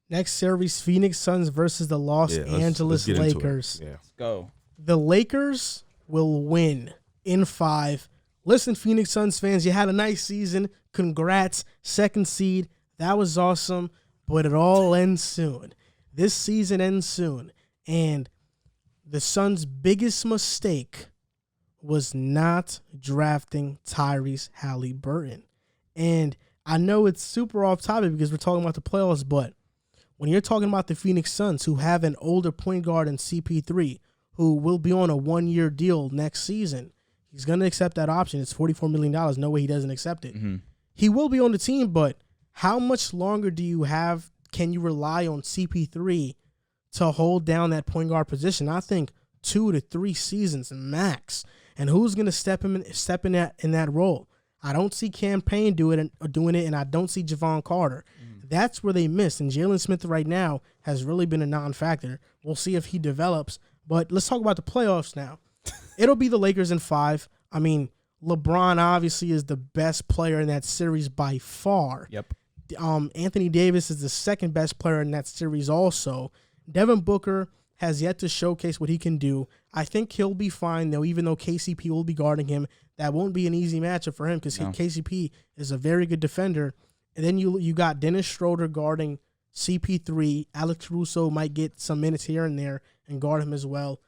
Next series, Phoenix Suns versus the Los Angeles Lakers. Yeah. Let's go. The Lakers will win in 5. Listen, Phoenix Suns fans, you had a nice season. Congrats. Second seed. That was awesome. But it all ends soon. This season ends soon. And the Suns' biggest mistake was not drafting Tyrese Halliburton. And I know it's super off topic because we're talking about the playoffs, but when you're talking about the Phoenix Suns, who have an older point guard in CP3, who will be on a 1-year deal next season, he's going to accept that option. It's $44 million. No way he doesn't accept it. Mm-hmm. He will be on the team, but how much longer do you have? Can you rely on CP3 to hold down that point guard position? I think 2 to 3 seasons max. And who's going to step in that role? I don't see Cam Payne doing it, and I don't see Javon Carter. That's where they missed. And Jalen Smith right now has really been a non-factor. We'll see if he develops. But let's talk about the playoffs now. It'll be the Lakers in 5. I mean, LeBron obviously is the best player in that series by far. Yep. Anthony Davis is the second best player in that series also. Devin Booker has yet to showcase what he can do. I think he'll be fine, though, even though KCP will be guarding him. That won't be an easy matchup for him because KCP is a very good defender. And then you got Dennis Schroeder guarding CP3. Alex Caruso might get some minutes here and there and guard him as well.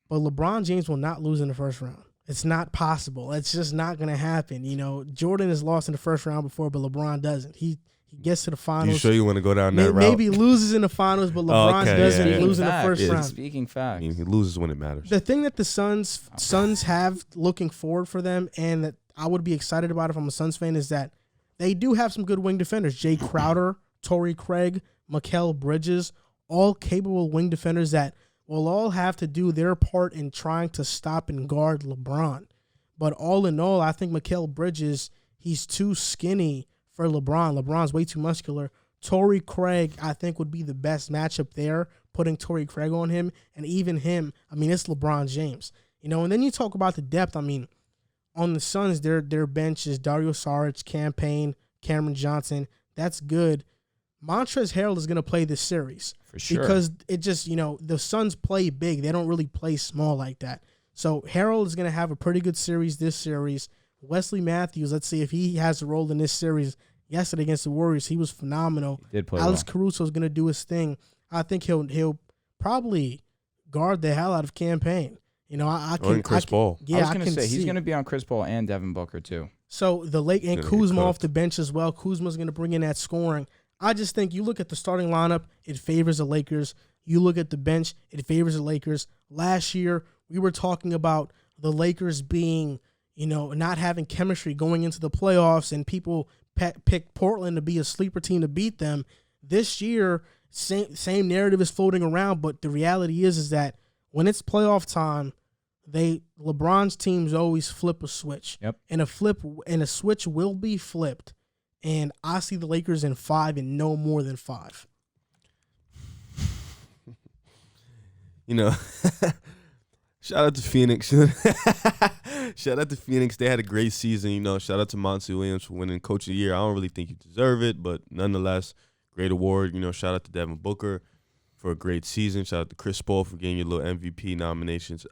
But LeBron James will not lose in the first round. It's not possible. It's just not going to happen. You know, Jordan has lost in the first round before, but LeBron doesn't. He gets to the finals. You sure you want to go down that route? Maybe loses in the finals, but LeBron doesn't lose in the first round. Speaking facts. I mean, he loses when it matters. The thing that the Suns have looking forward for them, and that I would be excited about if I'm a Suns fan, is that they do have some good wing defenders. Jay Crowder, Torrey Craig, Mikal Bridges, all capable wing defenders that will all have to do their part in trying to stop and guard LeBron. But all in all, I think Mikal Bridges, he's too skinny for LeBron. LeBron's way too muscular. Torrey Craig, I think, would be the best matchup there, putting Torrey Craig on him. And even him, I mean, it's LeBron James. You know, and then you talk about the depth. I mean, on the Suns, their bench is Dario Saric, Cam Payne, Cameron Johnson. That's good. Montrezl Harrell is going to play this series. For sure. Because it just, you know, the Suns play big. They don't really play small like that. So Harrell is going to have a pretty good series this series. Wesley Matthews, let's see if he has a role in this series. Yesterday against the Warriors, he was phenomenal. He did play Alex well. Caruso is going to do his thing. I think he'll probably guard the hell out of Cam Payne. You know, I can. Chris Paul. Yeah, I was going to say, see. he's going to be on Chris Paul and Devin Booker, too. So the late and Kuzma off the bench as well. Kuzma's going to bring in that scoring. I just think you look at the starting lineup, it favors the Lakers. You look at the bench, it favors the Lakers. Last year, we were talking about the Lakers being, you know, not having chemistry going into the playoffs, and people picked Portland to be a sleeper team to beat them. This year, same narrative is floating around, but the reality is that when it's playoff time, LeBron's teams always flip a switch. Yep. And a switch will be flipped. And I see the Lakers in 5 and no more than 5. You know, shout out to Phoenix. Shout out to Phoenix. They had a great season. You know, shout out to Monty Williams for winning Coach of the Year. I don't really think you deserve it, but nonetheless, great award. You know, shout out to Devin Booker for a great season. Shout out to Chris Paul for getting your little MVP nominations.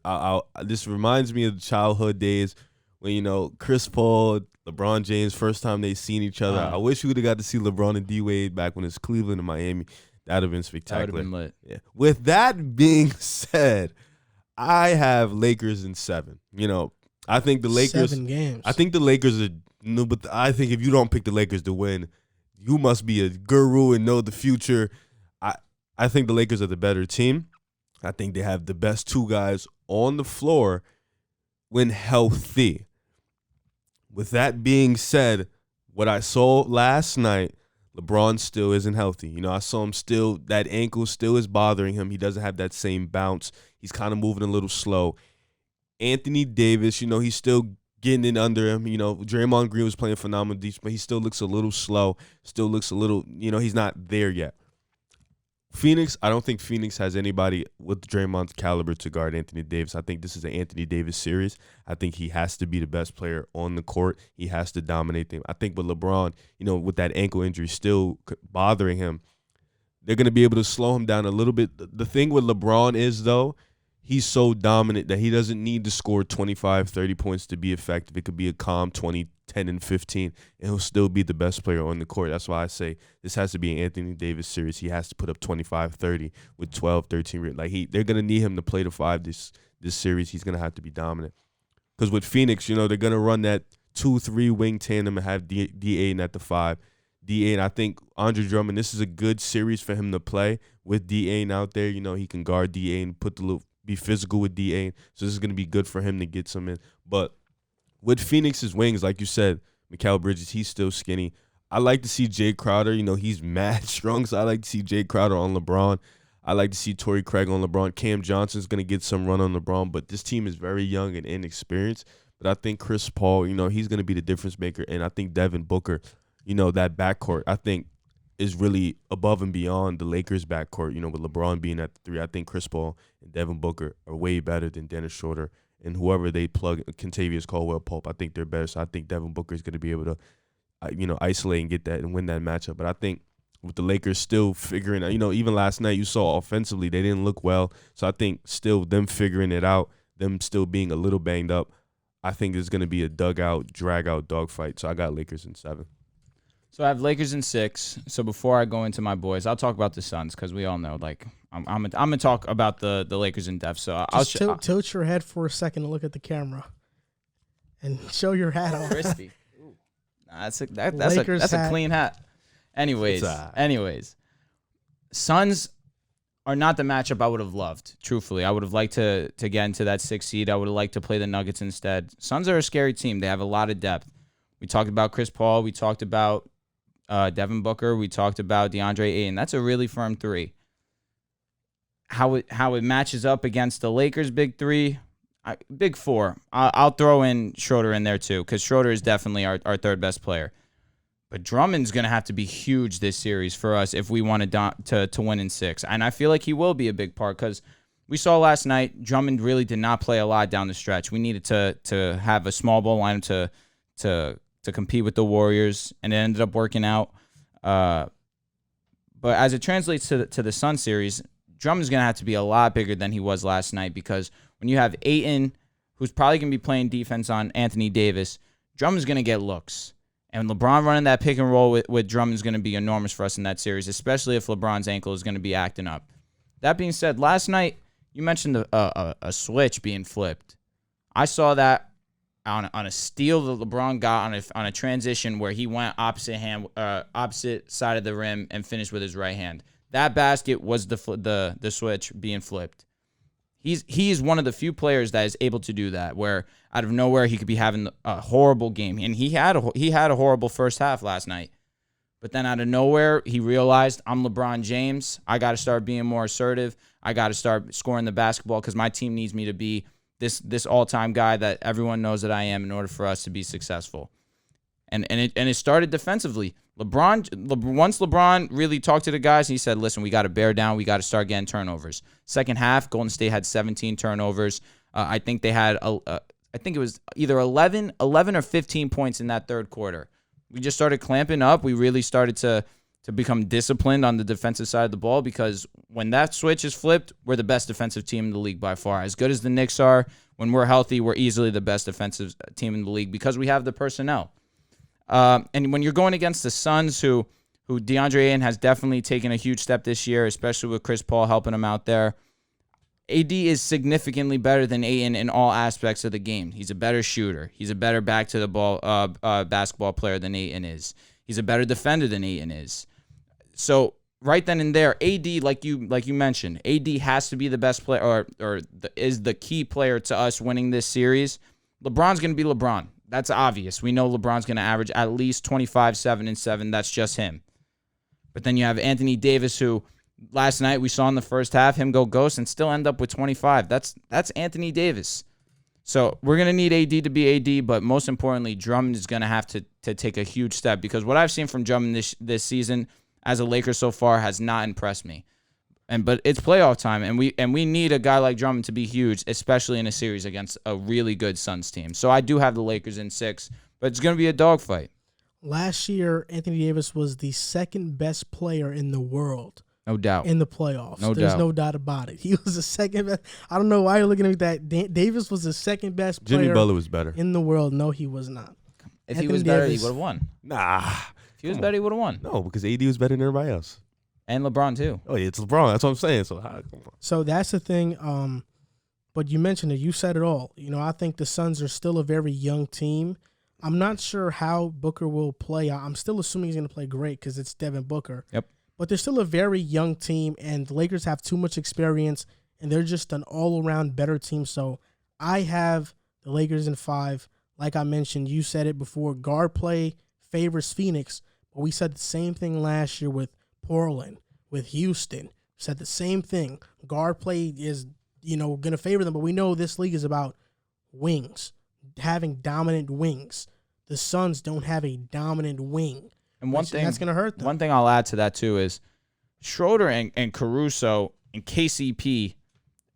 This reminds me of the childhood days when, you know, Chris Paul, LeBron James, first time they seen each other. I wish we would have got to see LeBron and D-Wade back when it's Cleveland and Miami. That would have been spectacular. That would have been lit. Yeah. With that being said, I have Lakers in 7. You know, I think the Lakers. 7 games. I think the Lakers are. No, but I think if you don't pick the Lakers to win, you must be a guru and know the future. I think the Lakers are the better team. I think they have the best 2 guys on the floor when healthy. With that being said, what I saw last night, LeBron still isn't healthy. You know, I saw him still, that ankle still is bothering him. He doesn't have that same bounce. He's kind of moving a little slow. Anthony Davis, you know, he's still getting it under him. You know, Draymond Green was playing phenomenal defense, but he still looks a little slow, still looks a little, you know, he's not there yet. Phoenix, I don't think Phoenix has anybody with Draymond's caliber to guard Anthony Davis. I think this is an Anthony Davis series. I think he has to be the best player on the court. He has to dominate them. I think with LeBron, you know, with that ankle injury still bothering him, they're going to be able to slow him down a little bit. The thing with LeBron is, though, he's so dominant that he doesn't need to score 25, 30 points to be effective. It could be a calm 20, 10, and 15, and he'll still be the best player on the court. That's why I say this has to be an Anthony Davis series. He has to put up 25, 30 with 12, 13. They're going to need him to play the 5 this series. He's going to have to be dominant. Because with Phoenix, they're going to run that 2-3 wing tandem and have D-Aiden at the 5. D-Aiden, I think Andre Drummond, this is a good series for him to play with D-Aiden out there. He can guard D-Aiden, be physical with D-Aiden. So this is going to be good for him to get some in. But with Phoenix's wings, like you said, Mikal Bridges, he's still skinny. I like to see Jay Crowder. He's mad strong, so I like to see Jay Crowder on LeBron. I like to see Torrey Craig on LeBron. Cam Johnson's going to get some run on LeBron, but this team is very young and inexperienced. But I think Chris Paul, he's going to be the difference maker. And I think Devin Booker, that backcourt, I think is really above and beyond the Lakers backcourt, with LeBron being at the 3. I think Chris Paul and Devin Booker are way better than Dennis Schroeder and whoever they plug, Kentavious Caldwell-Pope. I think they're better. So I think Devin Booker is going to be able to, isolate and get that and win that matchup. But I think with the Lakers still figuring out, even last night you saw offensively they didn't look well. So I think still them figuring it out, them still being a little banged up, I think it's going to be a dugout, drag-out dogfight. So I got Lakers in 7. So I have Lakers in 6. So before I go into my boys, I'll talk about the Suns because we all know, I'm gonna talk about the Lakers in depth. So I'll tilt your head for a second and look at the camera, and show your hat on. Crispy. That's a clean hat. Anyways, Suns are not the matchup I would have loved. Truthfully, I would have liked to get into that 6th seed. I would have liked to play the Nuggets instead. Suns are a scary team. They have a lot of depth. We talked about Chris Paul. We talked about Devin Booker. We talked about DeAndre Ayton. That's a really firm 3. How it matches up against the Lakers' big 3, big 4. I'll throw in Schroeder in there too because Schroeder is definitely our 3rd best player. But Drummond's going to have to be huge this series for us if we want to win in 6. And I feel like he will be a big part because we saw last night Drummond really did not play a lot down the stretch. We needed to have a small ball lineup to compete with the Warriors, and it ended up working out. But as it translates to the Sun series, Drummond's going to have to be a lot bigger than he was last night because when you have Ayton, who's probably going to be playing defense on Anthony Davis, Drummond's going to get looks. And LeBron running that pick and roll with Drummond is going to be enormous for us in that series, especially if LeBron's ankle is going to be acting up. That being said, last night you mentioned a switch being flipped. I saw that on a steal that LeBron got on a transition where he went opposite side of the rim and finished with his right hand. That basket was the switch being flipped. He's one of the few players that is able to do that, where out of nowhere he could be having a horrible game, and he had a horrible first half last night. But then out of nowhere, he realized, I'm LeBron James. I got to start being more assertive. I got to start scoring the basketball because my team needs me to be this all-time guy that everyone knows that I am in order for us to be successful. And it started defensively. Once LeBron really talked to the guys, and he said, listen, we got to bear down. We got to start getting turnovers. Second half, Golden State had 17 turnovers. I think they had, I think it was either 11 or 15 points in that third quarter. We just started clamping up. We really started to become disciplined on the defensive side of the ball because when that switch is flipped, we're the best defensive team in the league by far. As good as the Knicks are, when we're healthy, we're easily the best defensive team in the league because we have the personnel. And when you're going against the Suns, who DeAndre Ayton has definitely taken a huge step this year, especially with Chris Paul helping him out there, AD is significantly better than Ayton in all aspects of the game. He's a better shooter. He's a better back to the ball basketball player than Ayton is. He's a better defender than Ayton is. So right then and there, AD, like you mentioned, AD has to be the best player is the key player to us winning this series. LeBron's going to be LeBron. That's obvious. We know LeBron's going to average at least 25, 7, and 7. That's just him. But then you have Anthony Davis, who last night we saw in the first half him go ghost and still end up with 25. That's Anthony Davis. So we're going to need AD to be AD, but most importantly, Drummond is going to have to take a huge step because what I've seen from Drummond this season as a Laker so far has not impressed me. But it's playoff time, and we need a guy like Drummond to be huge, especially in a series against a really good Suns team. So I do have the Lakers in 6, but it's going to be a dogfight. Last year, Anthony Davis was the second best player in the world No doubt. in the playoffs. No There's doubt. no doubt about it. He was the second best. I don't know why you're looking at that. Davis was the second best player Jimmy Butler was better. in the world. No, he was not. If he Anthony was better, Davis- he would have won. Nah. If he was Come better, he would have won. No, because AD was better than everybody else. And LeBron, too. Oh, yeah, it's LeBron. That's what I'm saying. So, come on. So that's the thing. But you mentioned it. You said it all. I think the Suns are still a very young team. I'm not sure how Booker will play. I'm still assuming he's going to play great because it's Devin Booker. Yep. But they're still a very young team, and the Lakers have too much experience, and they're just an all-around better team. So I have the Lakers in 5. Like I mentioned, you said it before, guard play favors Phoenix, but we said the same thing last year with Portland, with Houston. We said the same thing. Guard play is, going to favor them, but we know this league is about wings, having dominant wings. The Suns don't have a dominant wing. And one thing that's going to hurt them. One thing I'll add to that too is Schroeder and Caruso and KCP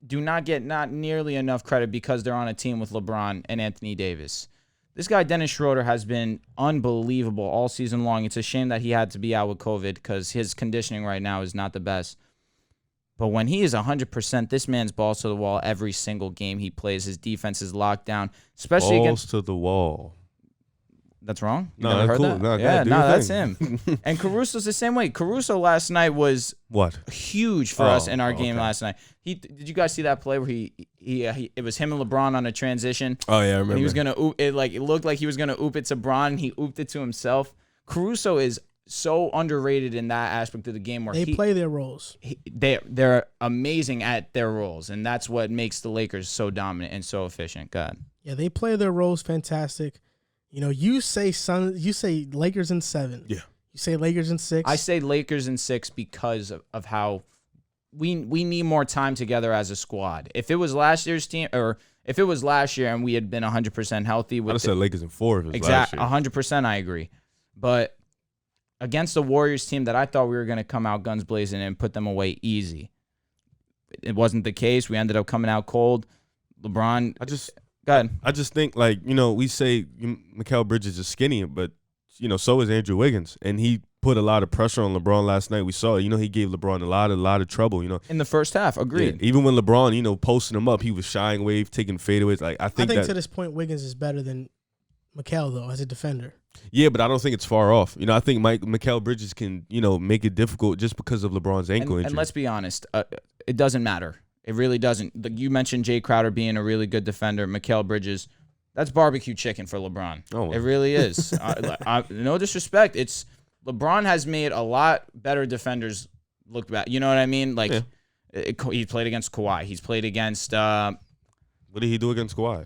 do not get not nearly enough credit because they're on a team with LeBron and Anthony Davis. This guy Dennis Schroeder has been unbelievable all season long. It's a shame that he had to be out with COVID because his conditioning right now is not the best. But when he is 100%, this man's balls to the wall every single game he plays. His defense is locked down, especially Balls against. to the wall. That's wrong. You No, never that's heard cool. that? No, yeah, do no, your that's thing. him. And Caruso's the same way. Caruso last night was What? huge for us in our game okay. last night. Did you guys see that play where he it was him and LeBron on a transition? Oh, yeah, I remember. And he was gonna oop it, it looked like he was gonna oop it to Bron. He ooped it to himself. Caruso is so underrated in that aspect of the game where They play their roles. they're amazing at their roles, and that's what makes the Lakers so dominant and so efficient. God. Yeah, they play their roles fantastic. You say Lakers in 7. Yeah. You say Lakers in 6. I say Lakers in 6 because of how we need more time together as a squad. If it was last year's team, or if it was last year and we had been 100% healthy, I'd have said Lakers in 4 if it was last year. 100%, I agree. But against the Warriors team that I thought we were going to come out guns blazing and put them away easy, it wasn't the case. We ended up coming out cold. LeBron, go ahead. I just think, we say Mikal Bridges is skinny, but, so is Andrew Wiggins. And he put a lot of pressure on LeBron last night. We saw it. He gave LeBron a lot of trouble, In the first half, agreed. Yeah, even when LeBron, posting him up, he was shying away, taking fadeaways. I think to this point, Wiggins is better than Mikal, though, as a defender. Yeah, but I don't think it's far off. I think Mikal Bridges can, make it difficult just because of LeBron's ankle injury. And let's be honest, it doesn't matter. It really doesn't. You mentioned Jay Crowder being a really good defender. Mikal Bridges, that's barbecue chicken for LeBron. Oh, well. It really is. No disrespect. It's LeBron has made a lot better defenders look bad. You know what I mean? He played against Kawhi. He's played against. What did he do against Kawhi?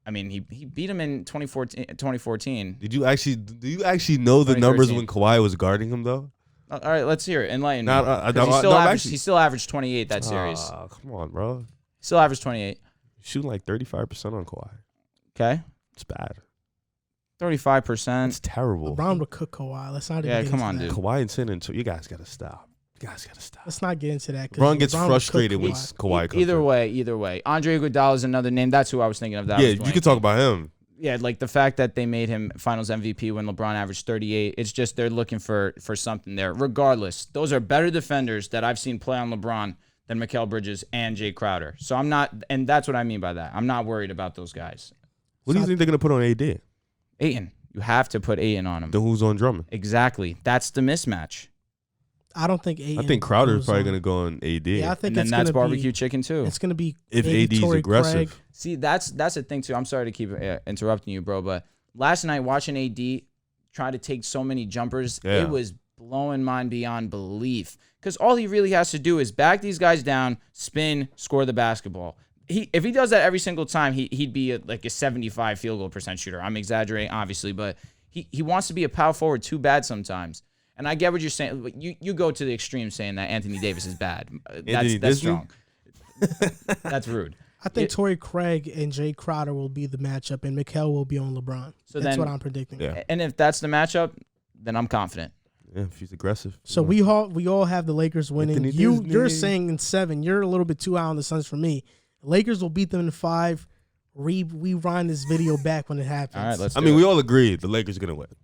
I mean, he beat him in 2014. Do you actually know the numbers when Kawhi was guarding him though? All right, let's hear it. Enlighten me. He still averaged 28 that series. Come on, bro. He still averaged 28. Shooting like 35% on Kawhi. Okay. It's bad. 35%. It's terrible. LeBron would cook Kawhi. Let's not even get come into on, that. dude. Kawhi and San Antonio, you guys got to stop. Let's not get into that. LeBron gets would frustrated cook when Kawhi. Kawhi comes Either way. Andre Iguodala is another name. That's who I was thinking of. Yeah, you could talk about him. Yeah, like the fact that they made him Finals MVP when LeBron averaged 38. It's just they're looking for something there. Regardless, those are better defenders that I've seen play on LeBron than Mikal Bridges and Jay Crowder. So I'm not, and that's what I mean by that. I'm not worried about those guys. What do you think they're going to put on AD? Ayton. You have to put Ayton on him. Then who's on Drummond? Exactly. That's the mismatch. I don't think Ayton. I think Crowder is goes probably on. going to go on AD. Yeah, I think And then it's that's gonna barbecue be, chicken too. It's going to be if maybe AD is Torrey aggressive. Craig. See, that's the thing too. I'm sorry to keep interrupting you, bro, but last night watching AD try to take so many jumpers, Yeah. it was blowing mine beyond belief. Because all he really has to do is back these guys down, spin, score the basketball. If he does that every single time, he'd be like a 75 field goal percent shooter. I'm exaggerating, obviously, but he wants to be a power forward too bad sometimes. And I get what you're saying. But you go to the extreme saying that Anthony Davis is bad. That's strong. That's rude. I think Torrey Craig and Jay Crowder will be the matchup, and Mikal will be on LeBron. So that's then- what I'm predicting. Yeah. And if that's the matchup, then I'm confident. Yeah, if he's aggressive. So we all have the Lakers winning. Anthony You're Disney. saying in 7. You're a little bit too high on the Suns for me. Lakers will beat them in 5. Rewind this video back when it happens. All right, let's. I mean, we all agree the Lakers are going to win.